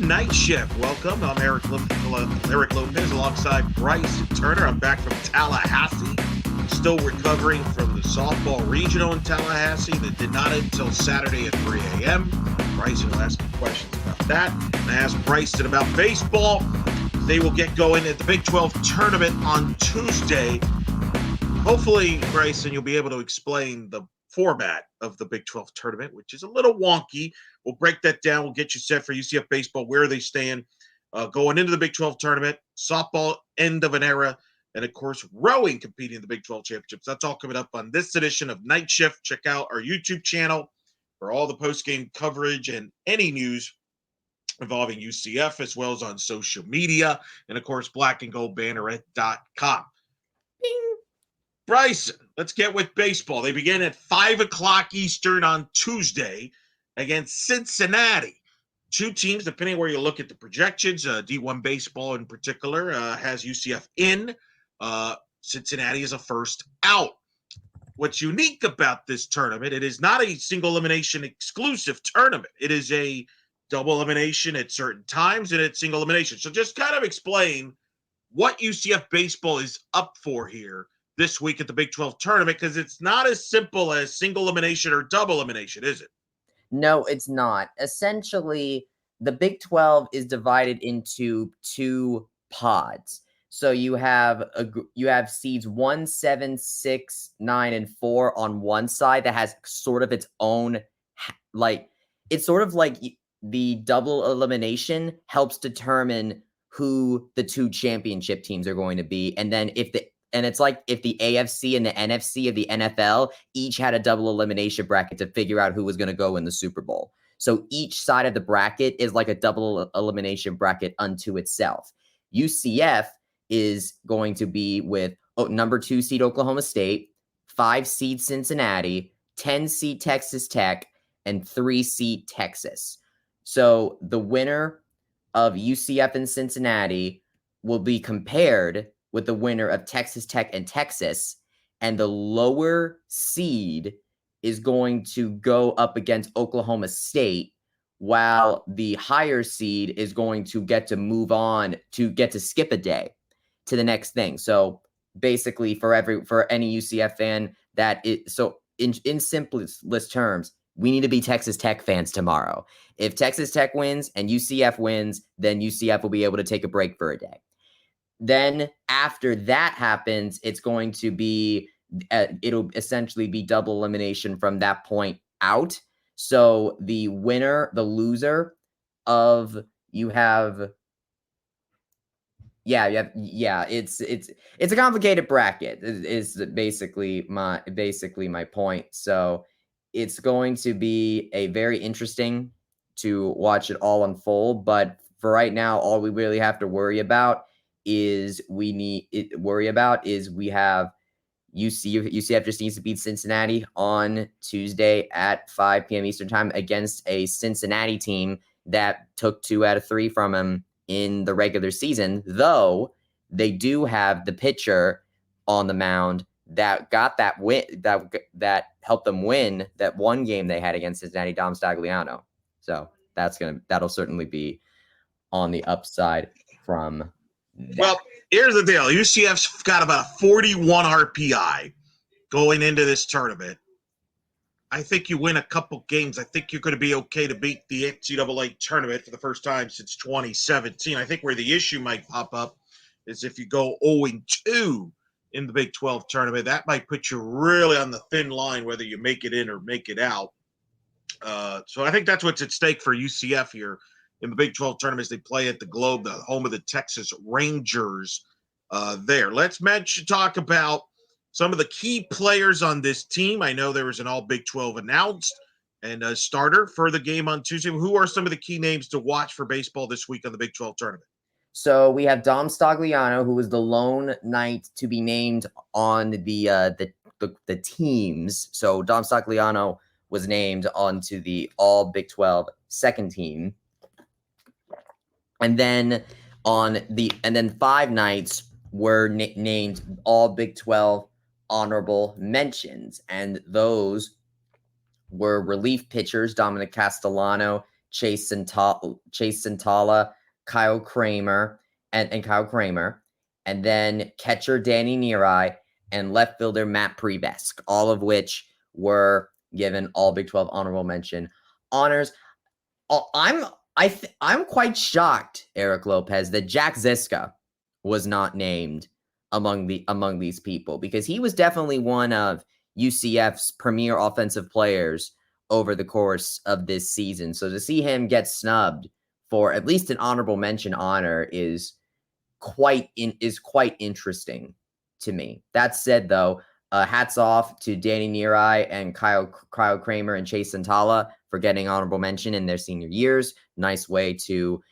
Night Shift. Welcome. I'm Eric Lopez alongside Bryson Turner. I'm back from Tallahassee. Still recovering from the Softball Regional in Tallahassee that did not end until Saturday at 3 a.m. Bryson will ask me questions about that. And I asked Bryson about baseball. They will get going at the Big 12 tournament on Tuesday. Hopefully, Bryson, you'll be able to explain the format of the Big 12 tournament, which is a little wonky. We'll break that down. We'll get you set for UCF baseball, where they stand going into the Big 12 tournament, softball, end of an era, and, of course, rowing competing in the Big 12 championships. That's all coming up on this edition of Night Shift. Check out our YouTube channel for all the post-game coverage and any news involving UCF, as well as on social media, and, of course, blackandgoldbanneret.com. Bing. Bryson, let's get with baseball. They begin at 5 o'clock Eastern on Tuesday against Cincinnati. Two teams, depending where you look at the projections, D1 baseball in particular has UCF in. Cincinnati is a first out. What's unique about this tournament, it is not a single elimination exclusive tournament. It is a double elimination at certain times and it's single elimination. So just kind of explain what UCF baseball is up for here this week at the Big 12 tournament, because it's not as simple as single elimination or double elimination, is it? No, it's not. Essentially, the Big 12 is divided into two pods. So you have seeds 1, 7, 6, 9, and 4 on one side that has sort of its own, it's sort of like the double elimination helps determine who the two championship teams are going to be. And then it's like if the AFC and the NFC of the NFL each had a double elimination bracket to figure out who was going to go in the Super Bowl. So each side of the bracket is like a double elimination bracket unto itself. UCF is going to be with number 2 seed Oklahoma State, 5 seed Cincinnati, 10 seed Texas Tech, and 3 seed Texas. So the winner of UCF and Cincinnati will be compared with the winner of Texas Tech and Texas, and the lower seed is going to go up against Oklahoma State, while the higher seed is going to get to move on to get to skip a day to the next thing. So basically for any UCF fan, in simplest terms, we need to be Texas Tech fans tomorrow. If Texas Tech wins and UCF wins, then UCF will be able to take a break for a day. Then after that happens, it's going to be, it'll essentially be double elimination from that point out. So the loser of it's a complicated bracket is basically my point. So it's going to be a very interesting to watch it all unfold. But for right now, all we really have to worry about is we have UCF just needs to beat Cincinnati on Tuesday at 5 p.m. Eastern time against a Cincinnati team that took 2 out of 3 from them in the regular season, though they do have the pitcher on the mound that got that win, that helped them win that one game they had against Cincinnati, Dom Stagliano. So that'll certainly be on the upside from that. Well, here's the deal. UCF's got about 41 RPI going into this tournament. I think you win a couple games. I think you're going to be okay to beat the NCAA tournament for the first time since 2017. I think where the issue might pop up is if you go 0-2 in the Big 12 tournament, that might put you really on the thin line, whether you make it in or make it out. So I think that's what's at stake for UCF here in the Big 12 tournaments. They play at the Globe, the home of the Texas Rangers there. Let's talk about some of the key players on this team. I know there was an all Big 12 announced and a starter for the game on Tuesday. Who are some of the key names to watch for baseball this week on the Big 12 tournament? So we have Dom Stagliano, who was the lone knight to be named on the teams. So Dom Stagliano was named onto the all Big 12 second team. And then 5 knights were named all Big 12 honorable mentions. And those were relief pitchers Dominic Castellano, Chase Santala, Kyle Kramer, and Kyle Kramer, and then catcher Danny Neary, and left fielder Matt Prebesk, all of which were given all Big 12 honorable mention honors. I'm quite shocked, Eric Lopez, that Jack Ziska was not named among these people, because he was definitely one of UCF's premier offensive players over the course of this season. So to see him get snubbed for at least an honorable mention honor is quite interesting to me. That said, though, hats off to Danny Neary and Kyle Kramer and Chase Santala for getting honorable mention in their senior years. Nice way to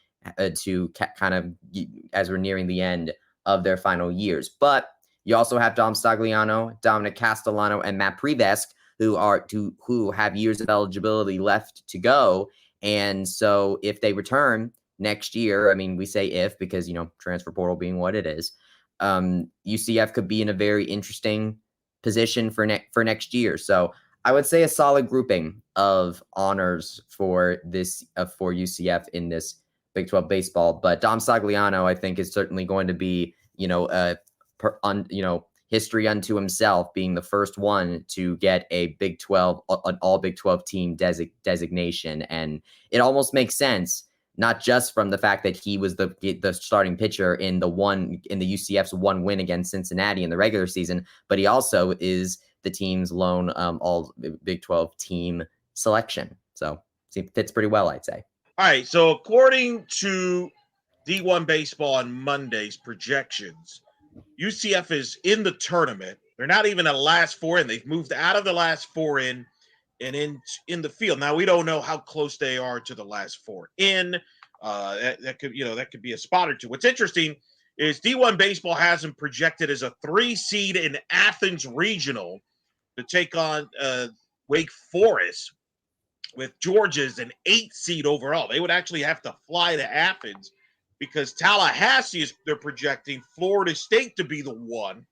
kind of, as we're nearing the end of their final years. But you also have Dom Stagliano, Dominic Castellano, and Matt Prebesk, who have years of eligibility left to go. And so if they return next year, I mean, we say if because, transfer portal being what it is, UCF could be in a very interesting position for next year. So I would say a solid grouping of honors for UCF in this Big 12 baseball. But Dom Stagliano, I think, is certainly going to be, history unto himself, being the first one to get an all Big 12 team designation. And it almost makes sense, not just from the fact that he was the starting pitcher in the UCF's one win against Cincinnati in the regular season, but he also is the team's lone all Big 12 team selection. So it fits pretty well, I'd say. All right. So according to D1 Baseball on Monday's projections, UCF is in the tournament. They're not even a last four in. They've moved out of the last four in and in the field. Now, we don't know how close they are to the last four in. That could be a spot or two. What's interesting is D1 Baseball has them projected as a 3 seed in Athens Regional to take on Wake Forest, with Georgia as an 8 seed overall. They would actually have to fly to Athens, because Tallahassee they're projecting Florida State to be the 1,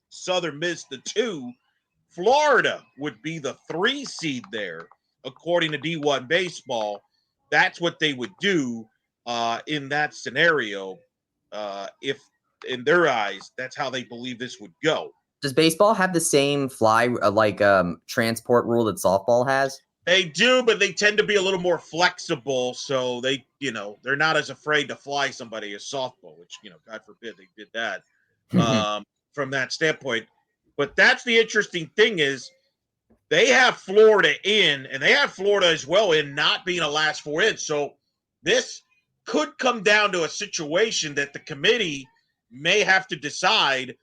Southern Miss the 2. Florida would be the 3 seed there, according to D1 Baseball. That's what they would do in that scenario. If in their eyes, that's how they believe this would go. Does baseball have the same transport rule that softball has? They do, but they tend to be a little more flexible. So they're not as afraid to fly somebody as softball, which, God forbid they did that from that standpoint. But that's the interesting thing is they have Florida in, and they have Florida as well in not being a last four in. So this could come down to a situation that the committee may have to decide,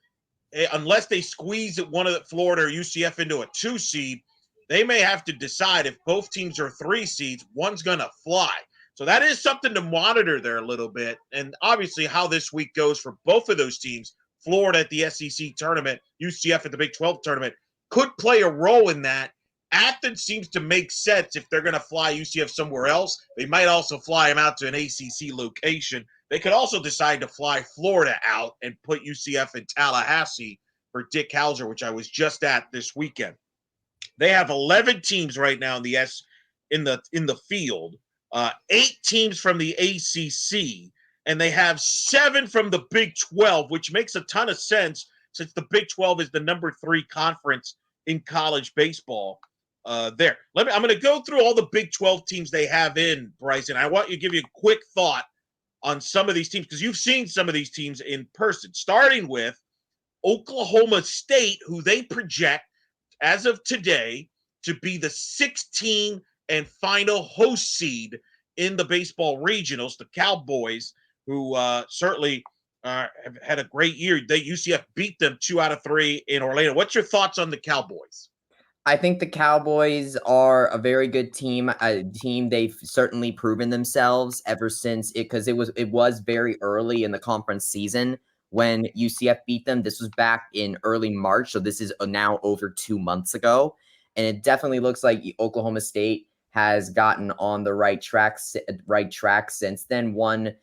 unless they squeeze one of Florida or UCF into a 2 seed. They may have to decide if both teams are 3 seeds, one's going to fly. So that is something to monitor there a little bit. And obviously how this week goes for both of those teams, Florida at the SEC tournament, UCF at the Big 12 tournament, could play a role in that. Athens seems to make sense if they're going to fly UCF somewhere else. They might also fly them out to an ACC location. They could also decide to fly Florida out and put UCF in Tallahassee for Dick Hauser, which I was just at this weekend. They have 11 teams right now in the field, 8 teams from the ACC, and they have 7 from the Big 12, which makes a ton of sense since the Big 12 is the number 3 conference in college baseball. There, I'm going to go through all the Big 12 teams they have in, Bryson. I want you to give you a quick thought on some of these teams, because you've seen some of these teams in person, starting with Oklahoma State, who they project as of today to be the 16 and final host seed in the baseball regionals. The Cowboys, who certainly have had a great year. UCF beat them 2 out of 3 in Orlando. What's your thoughts on the Cowboys? I think the Cowboys are a very good team. A team they've certainly proven themselves ever since because it was very early in the conference season when UCF beat them. This was back in early March, so this is now over 2 months ago, and it definitely looks like Oklahoma State has gotten on the right track since then. One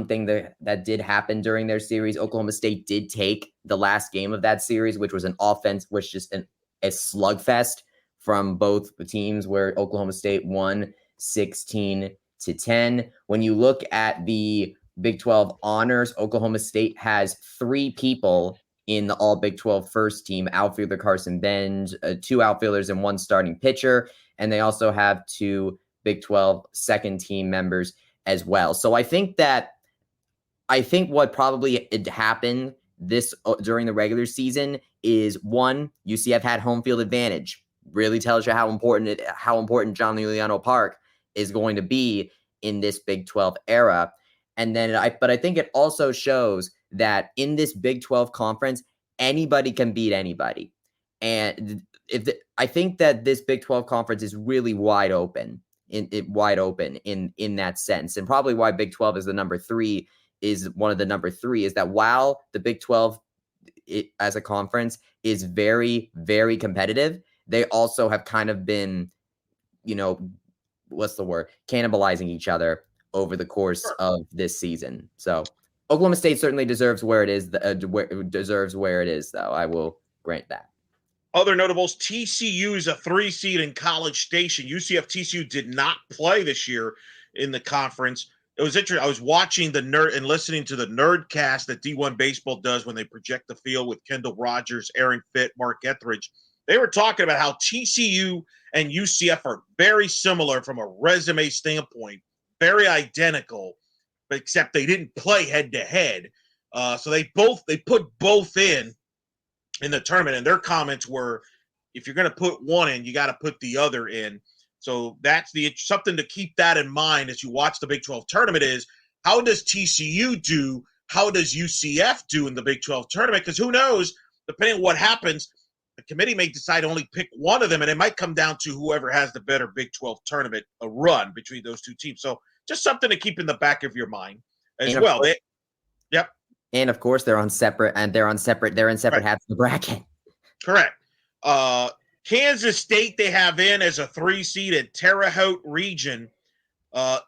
thing that did happen during their series, Oklahoma State did take the last game of that series, which was a slugfest from both the teams, where Oklahoma State won 16-10. When you look at the Big 12 honors, Oklahoma State has 3 people in the all Big 12 first team: outfielder Carson Benz, 2 outfielders and 1 starting pitcher. And they also have 2 Big 12 second team members as well. So I think what probably happened during the regular season is, one, UCF had home field advantage. Really tells you how important John Juliano Park is going to be in this Big 12 era. And then but I think it also shows that in this Big 12 conference, anybody can beat anybody. And I think that this Big 12 conference is really wide open in that sense. And probably why Big 12 is one of the number 3 is that while the Big 12 as a conference is very, very competitive, they also have kind of been, cannibalizing each other over the course of this season. So Oklahoma State certainly deserves where it is, though. I will grant that. Other notables: TCU is a 3 seed in College Station. UCF TCU did not play this year in the conference. It was interesting. I was watching and listening to the Nerdcast that D1 Baseball does when they project the field with Kendall Rogers, Aaron Fitt, Mark Etheridge. They were talking about how TCU and UCF are very similar from a resume standpoint, very identical, but except they didn't play head to head. So they put both in the tournament, and their comments were, if you're going to put one in, you got to put the other in. So that's something to keep that in mind as you watch the Big 12 tournament is, how does TCU do? How does UCF do in the Big 12 tournament? Because who knows, depending on what happens, the committee may decide to only pick one of them, and it might come down to whoever has the better Big 12 tournament run between those 2 teams. So just something to keep in the back of your mind as well. Yep. And of course, they're in separate halves of the bracket. Correct. Kansas State they have in as a 3 seed at Terre Haute Region.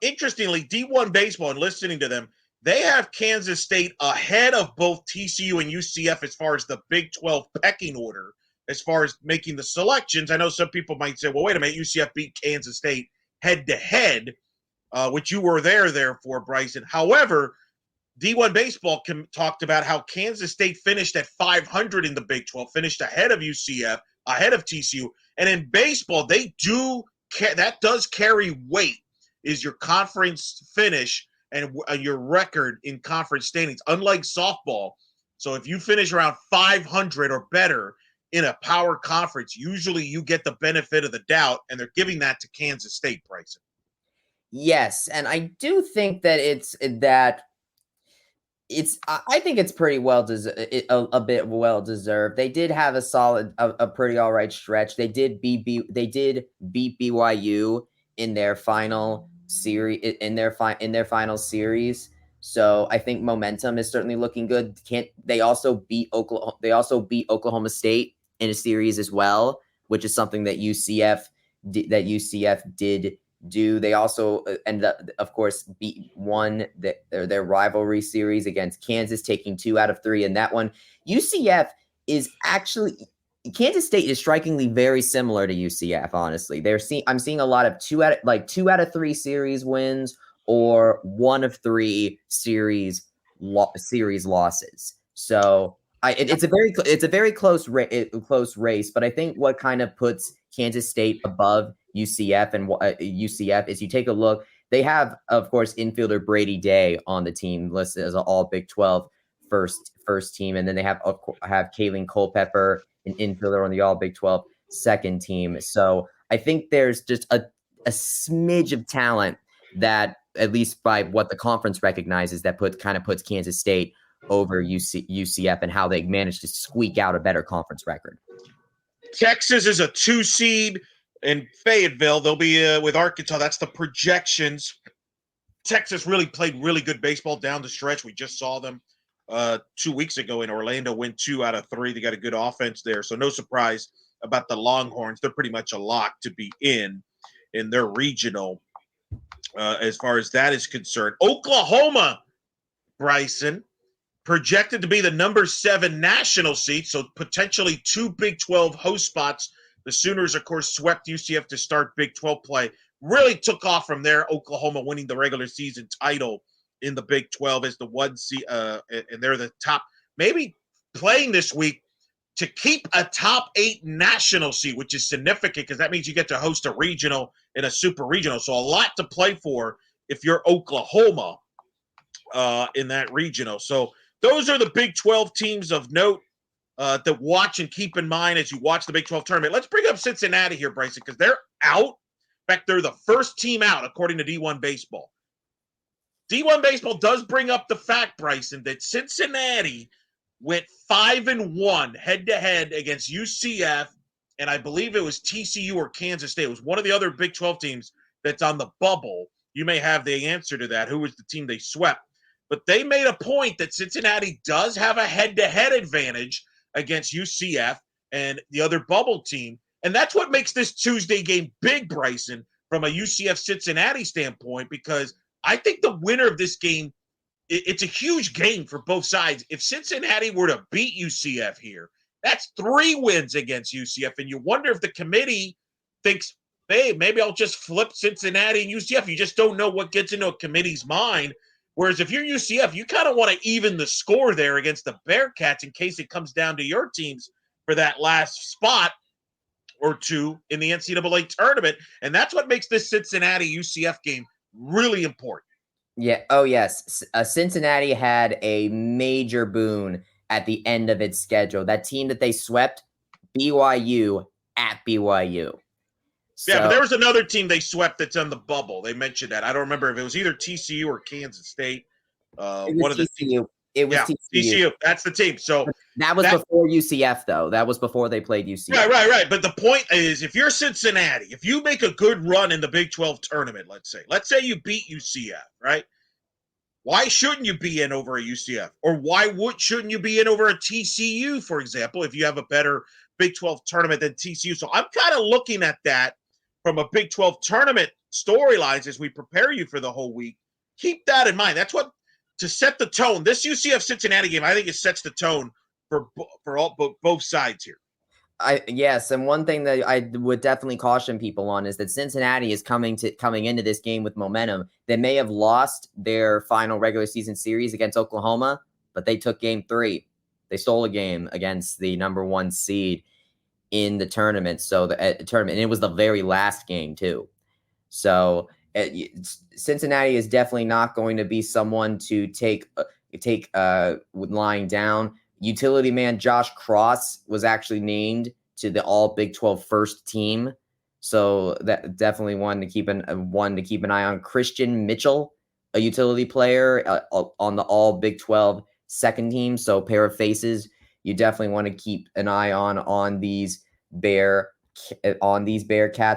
Interestingly, D1 Baseball, and listening to them, they have Kansas State ahead of both TCU and UCF as far as the Big 12 pecking order, as far as making the selections. I know some people might say, well, wait a minute, UCF beat Kansas State head-to-head, which you were there for, Bryson. However, D1 Baseball talked about how Kansas State finished at 500 in the Big 12, finished ahead of UCF, ahead of TCU. And in baseball, that does carry weight, is your conference finish and your record in conference standings, unlike softball. So if you finish around 500 or better in a power conference, usually you get the benefit of the doubt, and they're giving that to Kansas State, Bryson. Yes, and I do think that I think it's pretty a bit well deserved. They did have a pretty all right stretch. They did beat BYU in their final series. So I think momentum is certainly looking good. They also beat Oklahoma State in a series as well, which is something that UCF did do. They also ended up, of course, won their rivalry series against Kansas, taking 2 out of 3 in that one. UCF is actually, Kansas State is strikingly very similar to UCF. Honestly, I'm seeing a lot of 2 out of 3 series wins, or 1 of 3 series losses. So it's a very close race. But I think what kind of puts Kansas State above UCF and UCF is, you take a look, they have, of course, infielder Brady Day on the team listed as an all Big 12 first team, and then they have Kalen Culpepper, an infielder, on the all Big 12 second team. So I think there's just a smidge of talent that, at least by what the conference recognizes, that puts Kansas State over UCF, and how they managed to squeak out a better conference record. Texas is a 2 seed in Fayetteville. They'll be with Arkansas. That's the projections. Texas really played really good baseball down the stretch. We just saw them 2 weeks ago in Orlando, win 2 out of 3. They got a good offense there. So no surprise about the Longhorns. They're pretty much a lock to be in their regional as far as that is concerned. Oklahoma, Bryson, projected to be the number 7 national seed, so potentially 2 Big 12 host spots. The Sooners, of course, swept UCF to start Big 12 play. really took off from there. Oklahoma winning the regular season title in the Big 12 as the 1 seed, and they're the top, maybe playing this week to keep a top 8 national seed, which is significant because that means you get to host a regional and a super regional. So a lot to play for if you're Oklahoma in that regional. So those are the Big 12 teams of note to watch and keep in mind as you watch the Big 12 tournament. Let's bring up Cincinnati here, Bryson, because they're out. In fact, they're the first team out, according to D1 Baseball. D1 Baseball does bring up the fact, Bryson, that Cincinnati went 5-1 head-to-head against UCF, and I believe it was TCU or Kansas State. It was one of the other Big 12 teams that's on the bubble. You may have the answer to that. Who was the team they swept? But they made a point that Cincinnati does have a head-to-head advantage against UCF and the other bubble team. And that's what makes this Tuesday game big, Bryson, from a UCF-Cincinnati standpoint, because I think the winner of this game, it's a huge game for both sides. If Cincinnati were to beat UCF here, that's 3 wins against UCF. And you wonder if the committee thinks, hey, maybe I'll just flip Cincinnati and UCF. You just don't know what gets into a committee's mind. Whereas if you're UCF, you kind of want to even the score there against the Bearcats in case it comes down to your teams for that last spot or 2 in the NCAA tournament. And that's what makes this Cincinnati-UCF game really important. Yeah. Oh, yes. Cincinnati had a major boon at the end of its schedule. That team that they swept, BYU at BYU. Yeah, but there was another team they swept that's on the bubble. They mentioned that. I don't remember if it was either TCU or Kansas State. One of the TCU. It was TCU. That's the team. So that was before UCF, though. That was before they played UCF. Right. But the point is, if you're Cincinnati, if you make a good run in the Big 12 tournament, let's say you beat UCF, right? Why shouldn't you be in over a UCF? Or shouldn't you be in over a TCU, for example, if you have a better Big 12 tournament than TCU? So I'm kind of looking at that from a Big 12 tournament storylines as we prepare you for the whole week. Keep that in mind. That's what, to set the tone. This UCF Cincinnati game, I think it sets the tone for both sides here. Yes, and one thing that I would definitely caution people on is that Cincinnati is coming into this game with momentum. They may have lost their final regular season series against Oklahoma, but they took game 3. They stole a game against the number 1 seed in the tournament. So the tournament, and it was the very last game too. So Cincinnati is definitely not going to be someone to take with lying down. Utility man Josh Cross was actually named to the All Big 12 first team, so that definitely one to keep an eye on. Christian Mitchell, a utility player on the All Big 12 second team, so pair of faces you definitely want to keep an eye on these Bearcats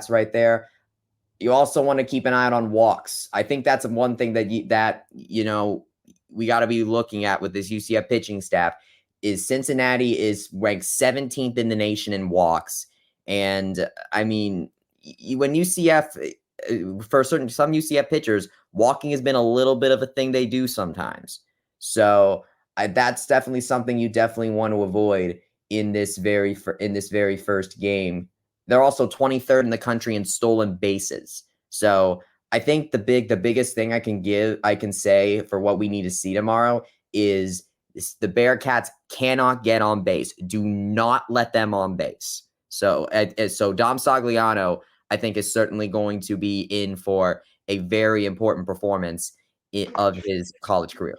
right there. You also want to keep an eye on walks. I think that's one thing that we got to be looking at with this UCF pitching staff. Is Cincinnati is ranked 17th in the nation in walks. And I mean, when UCF, for some UCF pitchers, walking has been a little bit of a thing they do sometimes. So that's definitely something you definitely want to avoid in this very first game. They're also 23rd in the country in stolen bases. So I think the biggest thing I can say for what we need to see tomorrow is the Bearcats cannot get on base. Do not let them on base. So Dom Sagliano, I think, is certainly going to be in for a very important performance of his college career.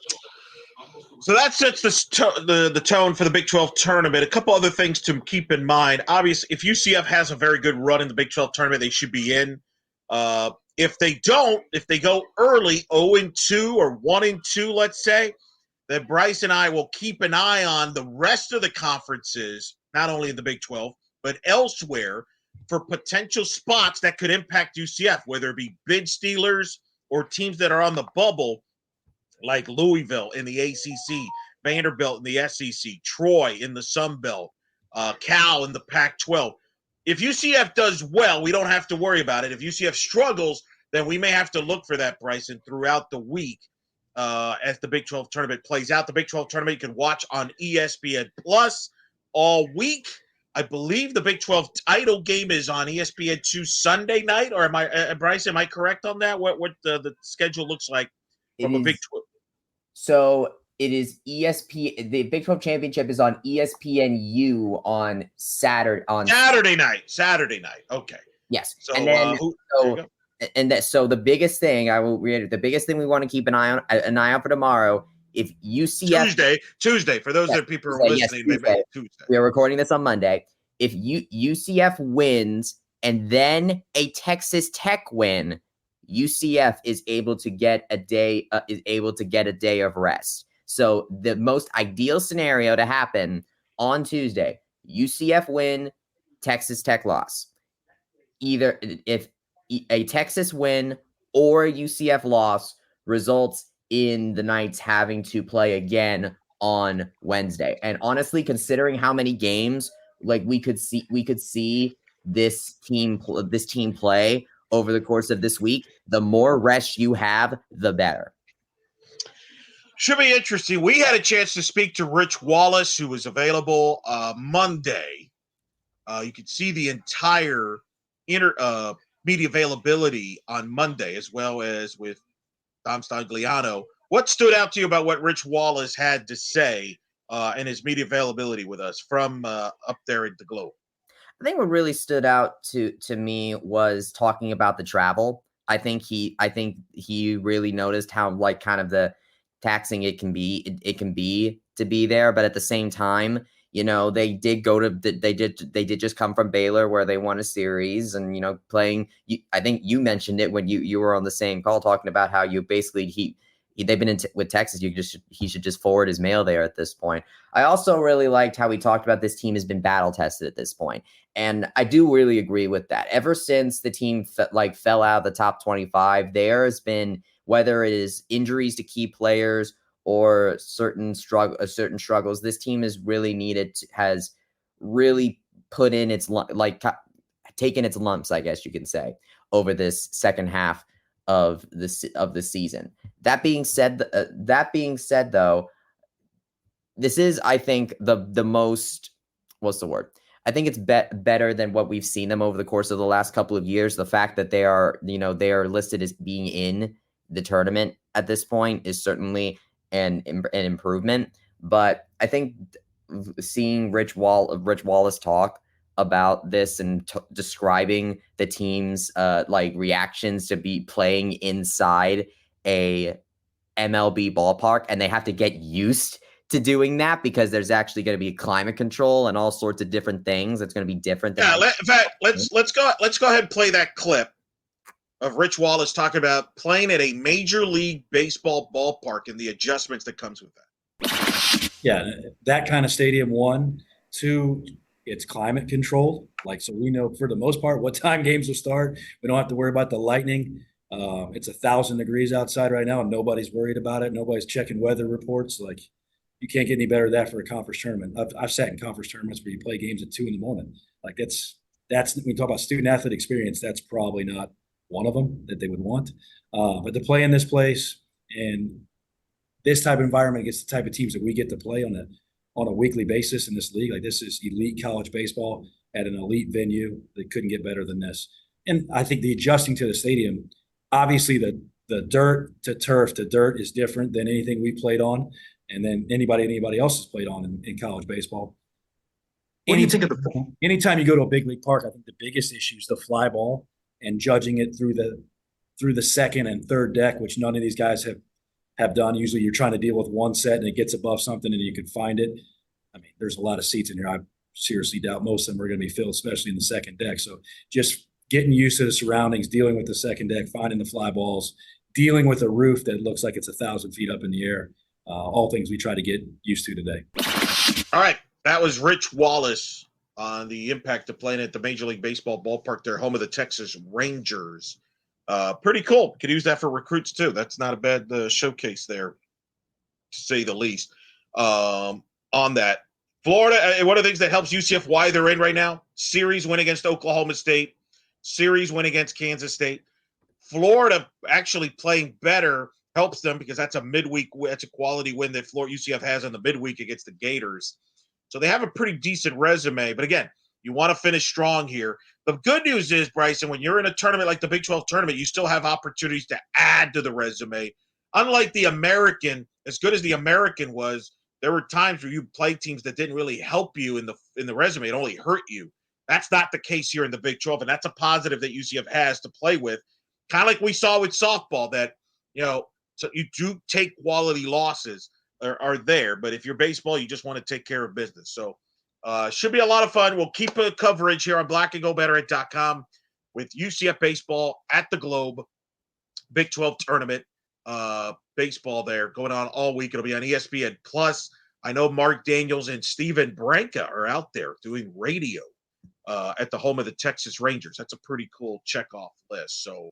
So that sets the tone for the Big 12 tournament. A couple other things to keep in mind. Obviously, if UCF has a very good run in the Big 12 tournament, they should be in. If they don't, if they go early, 0-2 or 1-2, let's say, then Bryce and I will keep an eye on the rest of the conferences, not only in the Big 12, but elsewhere, for potential spots that could impact UCF, whether it be bid stealers or teams that are on the bubble, like Louisville in the ACC, Vanderbilt in the SEC, Troy in the Sun Belt, Cal in the Pac-12. If UCF does well, we don't have to worry about it. If UCF struggles, then we may have to look for that, Bryson, throughout the week as the Big 12 tournament plays out. The Big 12 tournament you can watch on ESPN Plus all week. I believe the Big 12 title game is on ESPN2 Sunday night, or Bryce, am I correct on that? What the schedule looks like from a Big 12? So it is ESPN. The Big 12 Championship is on ESPNU on Saturday night. Okay. Yes. So, and then so the biggest thing I will reiterate, the biggest thing we want to keep an eye on for tomorrow. If UCF Tuesday for those that people are listening, Tuesday. Tuesday. We are recording this on Monday. If UCF wins and then a Texas Tech win, UCF is able to get a day of rest. So the most ideal scenario to happen on Tuesday: UCF win, Texas Tech loss. Either if a Texas win or a UCF loss results in the Knights having to play again on Wednesday. And honestly, considering how many games like we could see this team play over the course of this week, the more rest you have, the better. Should be interesting. We had a chance to speak to Rich Wallace, who was available Monday. You could see the entire media availability on Monday, as well as with Tom Stagliano. What stood out to you about what Rich Wallace had to say in his media availability with us from up there at the Globe? I think what really stood out to me was talking about the travel. I think he really noticed how like kind of the taxing it can be to be there, but at the same time, you know, they did just come from Baylor where they won a series, and you know, playing. I think you mentioned it when you were on the same call talking about how you basically they've been with Texas. He should just forward his mail there at this point. I also really liked how he talked about this team has been battle tested at this point, and I do really agree with that. Ever since the team fell out of the top 25, there has been, whether it is injuries to key players or certain struggles, this team has really put in its taken its lumps, I guess you can say, over this second half of the season. That being said, though, this is, I think, the most, what's the word? I think it's better than what we've seen them over the course of the last couple of years. The fact that they are listed as being in the tournament at this point is certainly an improvement. But I think seeing Rich Wallace talk about this and describing the team's reactions to be playing inside a MLB ballpark, and they have to get used to doing that because there's actually going to be climate control and all sorts of different things. It's going to be different. Let's go ahead and play that clip of Rich Wallace talking about playing at a Major League Baseball ballpark and the adjustments that comes with that. Yeah, that kind of stadium, 1. 2, it's climate controlled. So we know for the most part what time games will start. We don't have to worry about the lightning. It's 1,000 degrees outside right now, and nobody's worried about it. Nobody's checking weather reports. You can't get any better than that for a conference tournament. I've sat in conference tournaments where you play games at 2 a.m. That's when we talk about student athlete experience. That's probably not one of them that they would want. But to play in this place and this type of environment against the type of teams that we get to play on a weekly basis in this league, this is elite college baseball at an elite venue. They couldn't get better than this. And I think the adjusting to the stadium, obviously the dirt to turf to dirt is different than anything we played on, and then anybody else has played on in college baseball. What do you think of the anytime you go to a big league park, I think the biggest issue is the fly ball and judging it through the second and third deck, which none of these guys have done. Usually you're trying to deal with one set and it gets above something and you can find it. I mean, there's a lot of seats in here. I seriously doubt most of them are going to be filled, especially in the second deck. So just getting used to the surroundings, dealing with the second deck, finding the fly balls, dealing with a roof that looks like it's 1,000 feet up in the air. All things we try to get used to today. All right. That was Rich Wallace on the impact of playing at the Major League Baseball ballpark there, home of the Texas Rangers. Pretty cool. Could use that for recruits too. That's not a bad showcase there, to say the least. On that, Florida, one of the things that helps UCF why they're in right now, series win against Oklahoma State, series win against Kansas State. Florida actually playing better helps them because that's a quality win that UCF has on the midweek against the Gators. So they have a pretty decent resume. But again, You want to finish strong here. The good news is, Bryson, when you're in a tournament like the Big 12 tournament, you still have opportunities to add to the resume. Unlike the American, as good as the American was, there were times where you played teams that didn't really help you in the resume. It only hurt you. That's not the case here in the Big 12, and that's a positive that UCF has to play with. Kind of like we saw with softball that, so you do take quality losses are there, but if you're baseball, you just want to take care of business. So should be a lot of fun. We'll keep a coverage here on blackandgobetter.com with UCF baseball at the Globe, Big 12 tournament baseball there going on all week. It'll be on ESPN Plus. I know Mark Daniels and Steven Branca are out there doing radio at the home of the Texas Rangers. That's a pretty cool checkoff list. So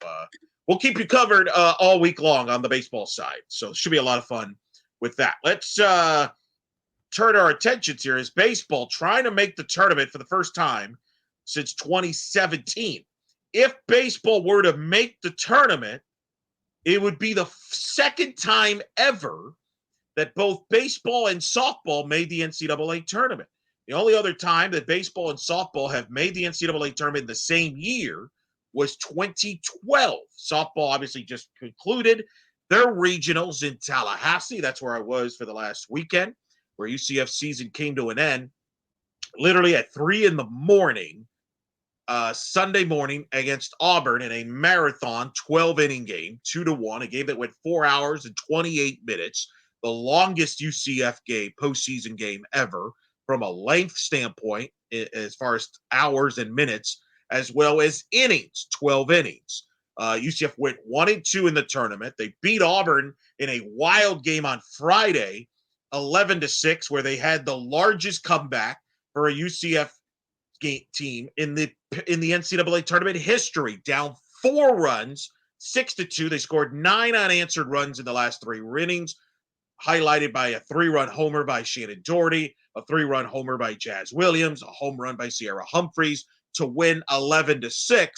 we'll keep you covered all week long on the baseball side. So it should be a lot of fun with that. Let's turn our attentions here is baseball trying to make the tournament for the first time since 2017. If baseball were to make the tournament, it would be the second time ever that both baseball and softball made the NCAA tournament. The only other time that baseball and softball have made the NCAA tournament in the same year was 2012. Softball obviously just concluded their regionals in Tallahassee. That's where I was for the last weekend, where UCF season came to an end literally at 3 a.m. Sunday morning against Auburn in a marathon 12-inning game, 2-1, a game that went 4 hours and 28 minutes, the longest UCF game, postseason game ever from a length standpoint as far as hours and minutes, as well as innings, 12 innings. UCF went 1-2 in the tournament. They beat Auburn in a wild game on Friday, 11-6, where they had the largest comeback for a UCF team in the NCAA tournament history, down 4 runs, 6-2. They scored 9 unanswered runs in the last 3 innings, highlighted by a 3-run homer by Shannon Doherty, a 3-run homer by Jazz Williams, a home run by Sierra Humphreys to win 11-6.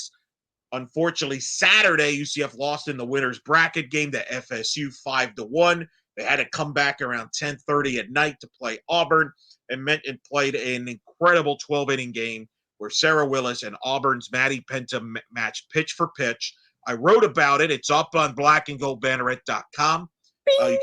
Unfortunately, Saturday, UCF lost in the winner's bracket game to FSU 5-1. They had to come back around 10:30 at night to play Auburn and played an incredible 12-inning game where Sarah Willis and Auburn's Maddie Penta matched pitch for pitch. I wrote about it. It's up on blackandgoldbanneret.com. You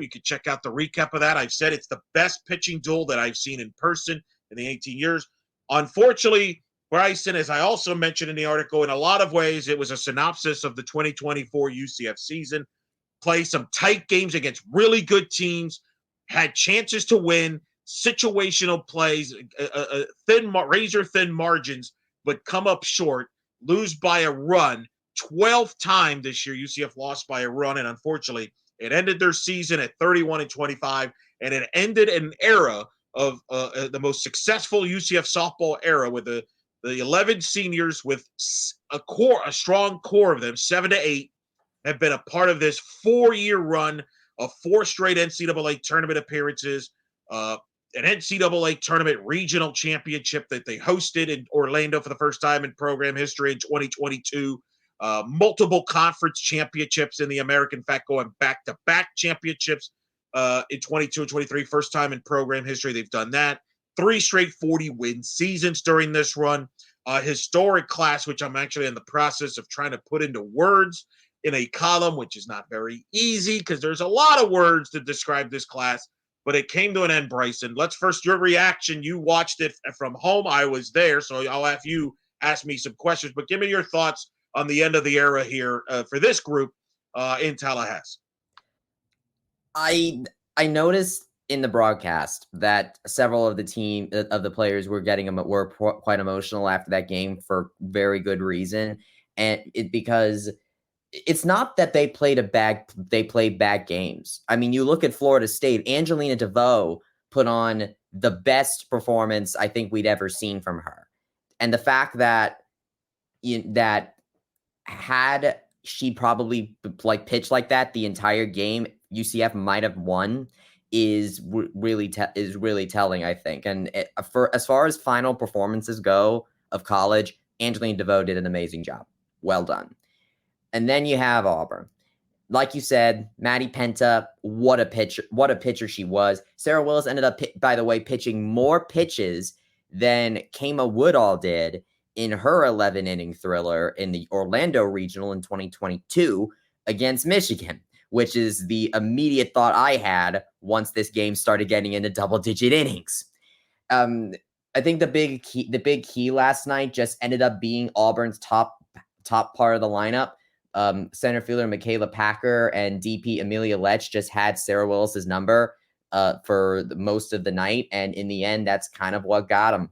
can check out the recap of that. I've said it's the best pitching duel that I've seen in person in the 18 years. Unfortunately, Bryson, as I also mentioned in the article, in a lot of ways, it was a synopsis of the 2024 UCF season. Play some tight games against really good teams, had chances to win, situational plays, razor-thin margins, but come up short, lose by a run. 12th time this year, UCF lost by a run, and unfortunately, it ended their season at 31-25, and it ended an era of the most successful UCF softball era with the 11 seniors with a strong core of them, 7 to 8, have been a part of this 4-year run of 4 straight NCAA tournament appearances, an NCAA tournament regional championship that they hosted in Orlando for the first time in program history in 2022, multiple conference championships in the American, in fact, going back-to-back championships in 22 and 23, first time in program history they've done that. 3 straight 40-win seasons during this run. A historic class, which I'm actually in the process of trying to put into words in a column, which is not very easy because there's a lot of words to describe this class, but it came to an end, Bryson. Let's first, your reaction. You watched it from home. I was there, so I'll have you ask me some questions, but give me your thoughts on the end of the era here for this group in Tallahassee. I noticed in the broadcast that several of the players were quite emotional after that game for very good reason, and because it's not that they played bad games. I mean, you look at Florida State, Angelina DeVoe put on the best performance I think we'd ever seen from her. And the fact that had she probably pitched like that the entire game, UCF might have won is really telling, I think. And as far as final performances go of college, Angelina DeVoe did an amazing job. Well done. And then you have Auburn. Like you said, Maddie Penta, what a pitcher she was. Sarah Willis ended up, by the way, pitching more pitches than Kama Woodall did in her 11-inning thriller in the Orlando Regional in 2022 against Michigan, which is the immediate thought I had once this game started getting into double-digit innings. I think the big key last night just ended up being Auburn's top part of the lineup. Center fielder Michaela Packer and DP Amelia Lech just had Sarah Willis's number for most of the night, and in the end, that's kind of what got him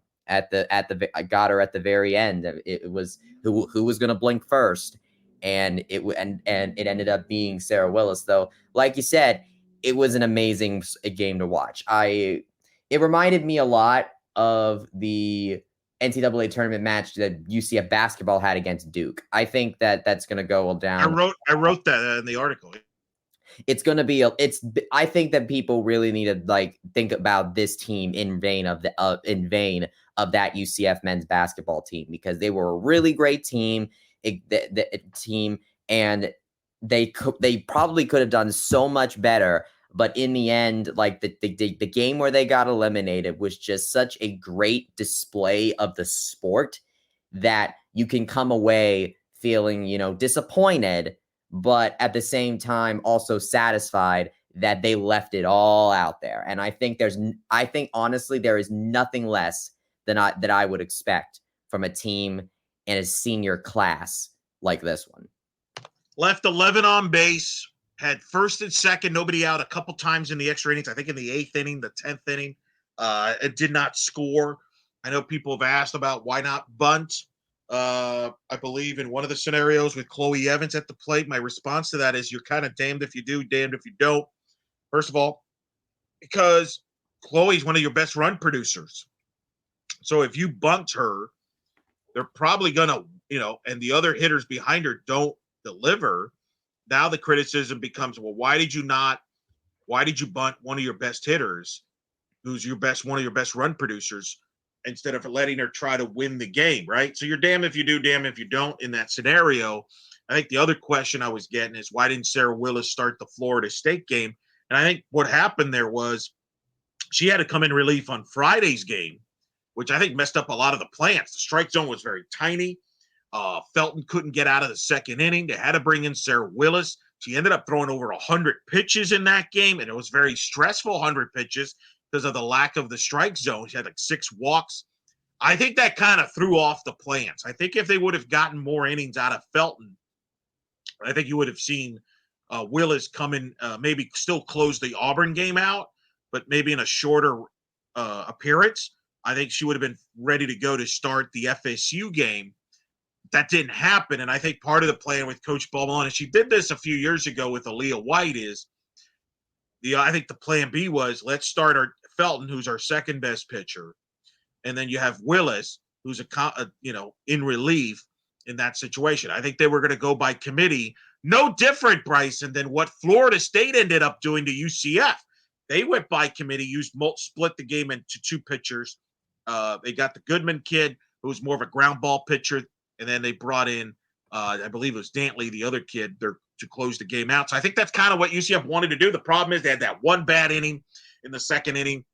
got her at the very end. It was who was going to blink first, and it ended up being Sarah Willis. Though, like you said, it was an amazing game to watch. It reminded me a lot of the NCAA tournament match that UCF basketball had against Duke. I think that's going to go down. I wrote that in the article. It's going to be I think that people really need to think about this team in vein of that UCF men's basketball team, because they were a really great team. And they probably could have done so much better. But in the end, the game where they got eliminated was just such a great display of the sport that you can come away feeling, disappointed, but at the same time also satisfied that they left it all out there. And I think honestly there is nothing less than that I would expect from a team in a senior class like this one. Left 11 on base. Had first and second, nobody out a couple times in the extra innings. I think in the 8th inning, the 10th inning. It did not score. I know people have asked about why not bunt. I believe in one of the scenarios with Chloe Evans at the plate. My response to that is you're kind of damned if you do, damned if you don't. First of all, because Chloe's one of your best run producers. So if you bunt her, they're probably going to, and the other hitters behind her don't deliver. Now the criticism becomes, well, why did you bunt one of your best hitters, who's one of your best run producers, instead of letting her try to win the game, right? So you're damned if you do, damned if you don't in that scenario. I think the other question I was getting is, why didn't Sarah Willis start the Florida State game? And I think what happened there was she had to come in relief on Friday's game, which I think messed up a lot of the plans. The strike zone was very tiny. Felton couldn't get out of the second inning. They had to bring in Sarah Willis. She ended up throwing over 100 pitches in that game, and it was very stressful 100 pitches because of the lack of the strike zone. She had 6 walks. I think that kind of threw off the plans. I think if they would have gotten more innings out of Felton, I think you would have seen Willis come in, maybe still close the Auburn game out, but maybe in a shorter appearance. I think she would have been ready to go to start the FSU game. That didn't happen, and I think part of the plan with Coach Ballman, and she did this a few years ago with Aaliyah White, is I think the plan B was, let's start our Felton, who's our second best pitcher, and then you have Willis, who's in relief in that situation. I think they were going to go by committee, no different, Bryson, than what Florida State ended up doing to UCF. They went by committee, split the game into 2 pitchers. They got the Goodman kid, who was more of a ground ball pitcher. And then they brought in, I believe it was Dantley, the other kid, there to close the game out. So I think that's kind of what UCF wanted to do. The problem is they had that one bad inning in the second inning,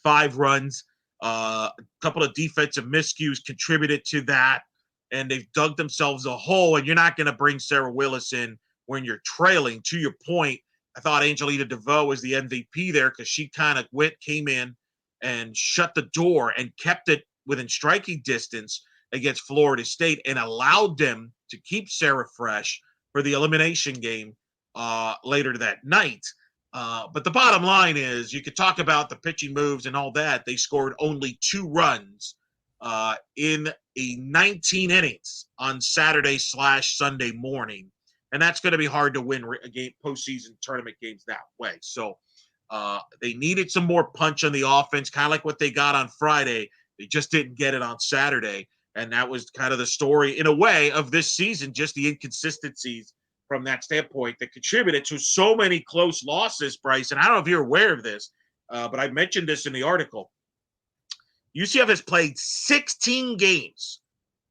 5 runs. A couple of defensive miscues contributed to that, and they've dug themselves a hole. And you're not going to bring Sarah Willis in when you're trailing. To your point, I thought Angelina DeVoe was the MVP there because she kind of came in and shut the door and kept it within striking distance against Florida State and allowed them to keep Sarah fresh for the elimination game later that night. But the bottom line is, you could talk about the pitching moves and all that. They scored only 2 runs in 19 innings on Saturday/Sunday morning. And that's going to be hard to win postseason tournament games that way. So they needed some more punch on the offense, kind of like what they got on Friday. They just didn't get it on Saturday. And that was kind of the story, in a way, of this season, just the inconsistencies from that standpoint that contributed to so many close losses, Bryce. And I don't know if you're aware of this, but I mentioned this in the article. UCF has played 16 games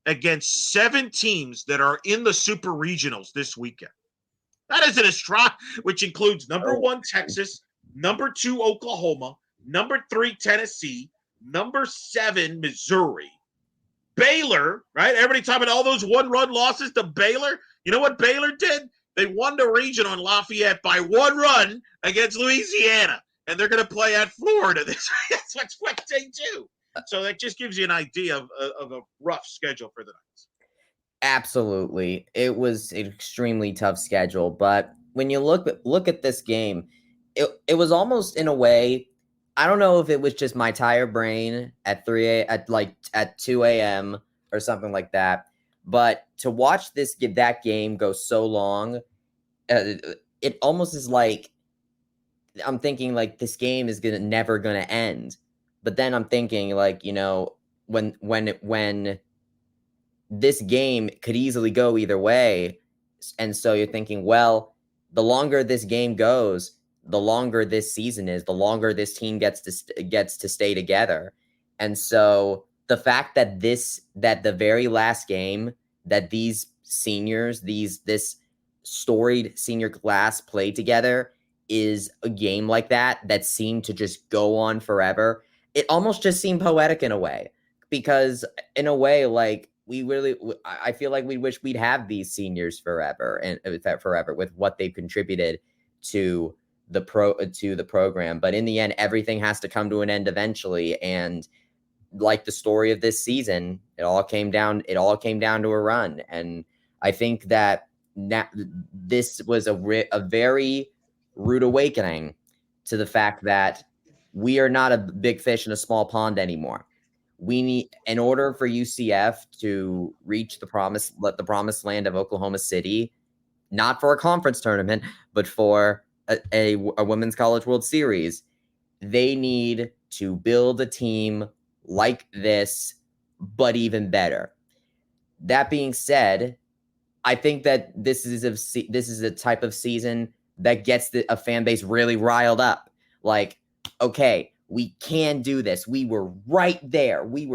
against 7 teams that are in the Super Regionals this weekend. That is an Estrada, which includes number 1 Texas, number 2 Oklahoma, number 3 Tennessee, number 7, Missouri. Baylor, right? Everybody talking about all those one-run losses to Baylor. You know what Baylor did? They won the regional in Lafayette by 1 run against Louisiana, and they're going to play at Florida. That's what they do. So that just gives you an idea of a rough schedule for the Knights. Absolutely. It was an extremely tough schedule, but when you look at this game, it was almost in a way, I don't know if it was just my tired brain at 2 a.m. or something like that, but to watch that game go so long, it almost is like I'm thinking like this game is never gonna end. But then I'm thinking like, when this game could easily go either way, and so you're thinking, well, the longer this game goes, the longer this season is, the longer this team gets to stay together. And so the fact that the very last game that these seniors, this storied senior class played together is a game like that seemed to just go on forever. It almost just seemed poetic in a way, because in a way, like, I feel like we wish we'd have these seniors forever, and with what they've contributed to the program. But in the end, everything has to come to an end eventually. And like the story of this season, it all came down to a run. And I think that this was a very rude awakening to the fact that we are not a big fish in a small pond anymore. We need, in order for UCF to reach the promised land of Oklahoma City, not for a conference tournament, but for a Women's College World Series, they need to build a team like this, but even better. That being said, I think that this is a type of season that gets a fan base really riled up. Like, okay, we can do this. We were right there. We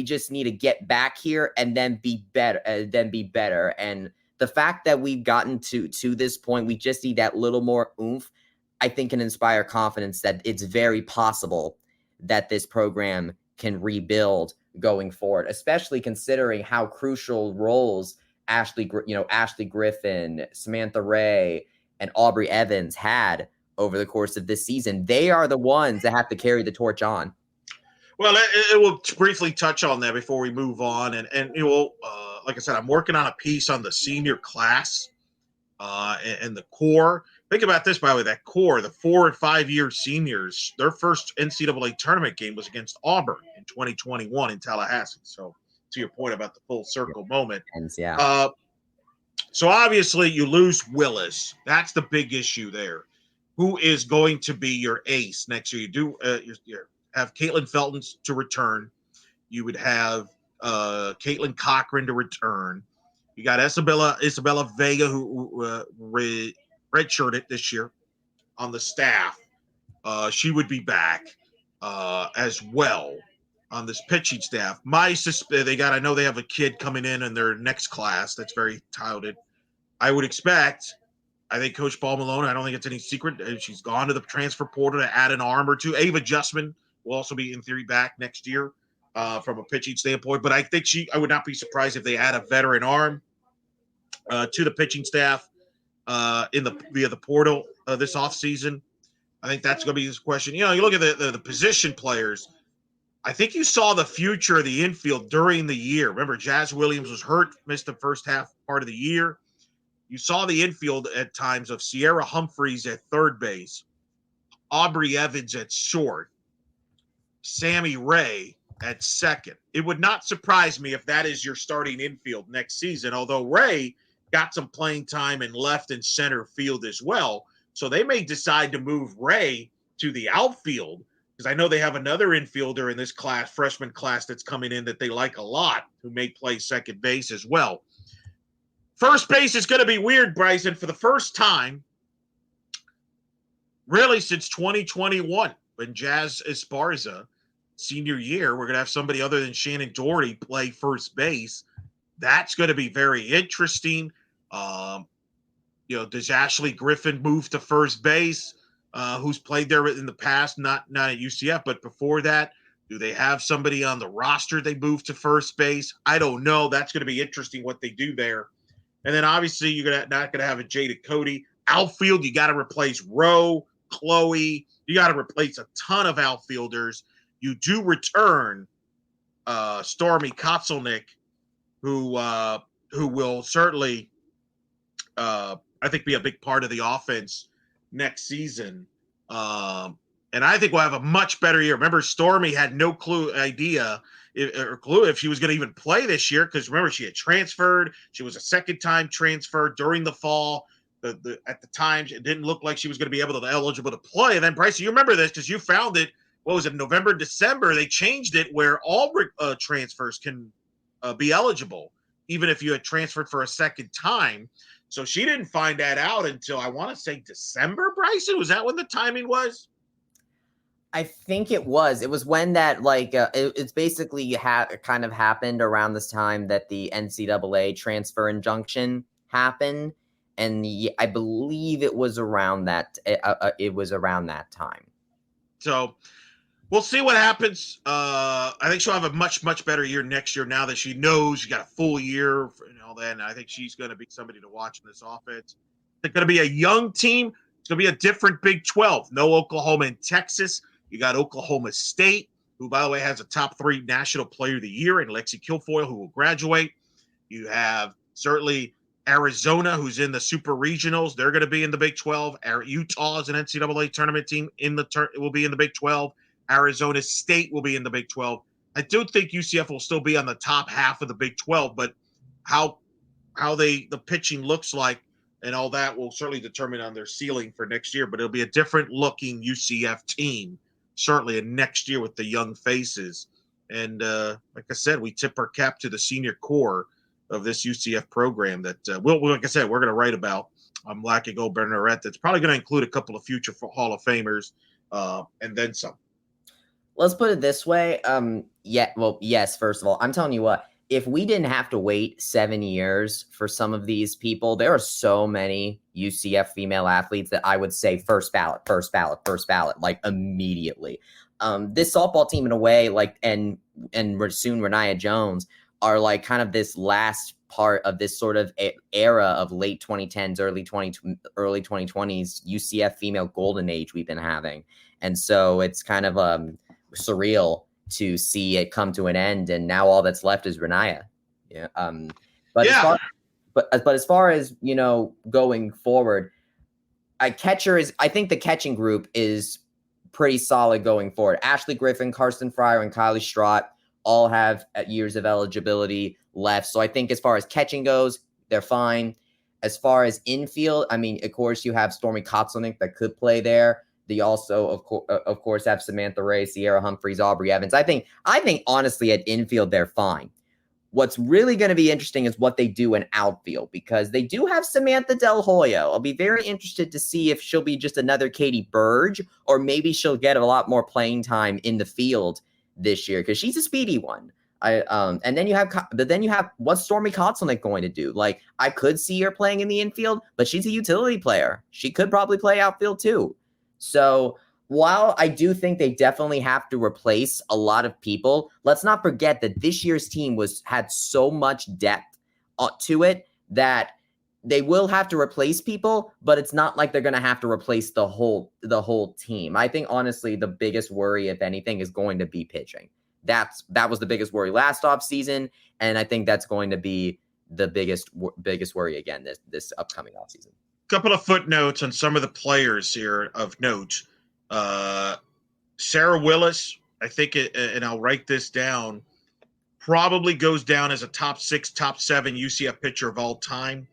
just need to get back here and then be better. And the fact that we've gotten to this point, we just need that little more oomph, I think, can inspire confidence that it's very possible that this program can rebuild going forward, especially considering how crucial roles Ashley Griffin, Samantha Ray, and Aubrey Evans had over the course of this season. They are the ones that have to carry the torch on. Well, it will briefly touch on that before we move on. And like I said, I'm working on a piece on the senior class and the core. Think about this, by the way, that core, the 4 and 5 year seniors, their first NCAA tournament game was against Auburn in 2021 in Tallahassee. So to your point about the full circle moment. Yeah. So obviously you lose Willis. That's the big issue there. Who is going to be your ace next year? You do you have Caitlin Felton to return. You would have Caitlin Cochran to return. You got Isabella Vega, who redshirted this year on the staff. She would be back as well on this pitching staff. I know they have a kid coming in their next class that's very touted. I would expect, I think Coach Paul Malone, I don't think it's any secret, she's gone to the transfer portal to add an arm or two. Ava Justman will also be, in theory, back next year from a pitching standpoint. But I think I would not be surprised if they add a veteran arm to the pitching staff via the portal this offseason. I think that's going to be this question. You look at the position players. I think you saw the future of the infield during the year. Remember, Jazz Williams was hurt, missed the first half part of the year. You saw the infield at times of Sierra Humphreys at third base, Aubrey Evans at short, Sammy Ray at second. It would not surprise me if that is your starting infield next season, although Ray got some playing time in left and center field as well. So they may decide to move Ray to the outfield, because I know they have another infielder in this freshman class that's coming in that they like a lot, who may play second base as well. First base is going to be weird, Bryson, for the first time really since 2021, when Jazz Esparza, senior year, we're going to have somebody other than Shannon Doherty play first base. That's going to be very interesting. Does Ashley Griffin move to first base? who's played there in the past, not at UCF, but before that? Do they have somebody on the roster they moved to first base? I don't know. That's going to be interesting what they do there. And then obviously you're not going to have a Jada Cody. Outfield, you got to replace Rowe, Chloe. You got to replace a ton of outfielders. You do return Stormy Kotzelnick, who will certainly, I think, be a big part of the offense next season. And I think we'll have a much better year. Remember, Stormy had no idea if she was going to even play this year, because remember, she had transferred. She was a second-time transfer during the fall. At the time, it didn't look like she was going to be eligible to play. And then, Bryce, you remember this because you found it. What was it, November, December? They changed it where all transfers can be eligible, even if you had transferred for a second time. So she didn't find that out until, I want to say, December, Bryson? Was that when the timing was? I think it was. It was when that, it's basically kind of happened around this time that the NCAA transfer injunction happened. And I believe it was around that. It was around that time. So we'll see what happens. I think she'll have a much, much better year next year now that she knows she got a full year. Then I think she's going to be somebody to watch in this offense. It's going to be a young team. It's going to be a different Big 12. No Oklahoma and Texas. You got Oklahoma State, who, by the way, has a top 3 National Player of the Year in Lexi Kilfoyle, who will graduate. You have certainly Arizona, who's in the Super Regionals. They're going to be in the Big 12. Utah is an NCAA tournament team will be in the Big 12. Arizona State will be in the Big 12. I do think UCF will still be on the top half of the Big 12, but how the pitching looks like and all that will certainly determine on their ceiling for next year. But it'll be a different looking UCF team, certainly in next year with the young faces. And like I said, we tip our cap to the senior core of this UCF program that like I said, we're going to write about. I'm lacking old Bernarette. That's probably going to include a couple of future Hall of Famers and then some. Let's put it this way. Yes, first of all, I'm telling you what, if we didn't have to wait 7 years for some of these people, there are so many UCF female athletes that I would say first ballot, like immediately. This softball team in a way, and soon Renaya Jones are like kind of this last part of this sort of era of late 2010s, early 2020s UCF female golden age we've been having. And so it's kind of surreal to see it come to an end, and now all that's left is Renaya. Yeah. As far as going forward, I think the catching group is pretty solid going forward. Ashley Griffin, Karsten Fryer, and Kylie Strott all have years of eligibility left. So I think as far as catching goes, they're fine. As far as infield, I mean, of course, you have Stormy Kotzelnick that could play there. They also, of course, have Samantha Ray, Sierra Humphreys, Aubrey Evans. I think honestly at infield, they're fine. What's really going to be interesting is what they do in outfield, because they do have Samantha Del Hoyo. I'll be very interested to see if she'll be just another Katie Burge, or maybe she'll get a lot more playing time in the field this year, because she's a speedy one. And then you have what's Stormy Kotzelnick going to do? Like, I could see her playing in the infield, but she's a utility player. She could probably play outfield too. So while I do think they definitely have to replace a lot of people, let's not forget that this year's team had so much depth to it that they will have to replace people, but it's not like they're going to have to replace the whole team. I think honestly the biggest worry, if anything, is going to be pitching. That was the biggest worry last offseason, and I think that's going to be the biggest worry again this upcoming offseason. Couple of footnotes on some of the players here of note. Sarah Willis, I think, and I'll write this down, probably goes down as a top 6, top 7 UCF pitcher of all time.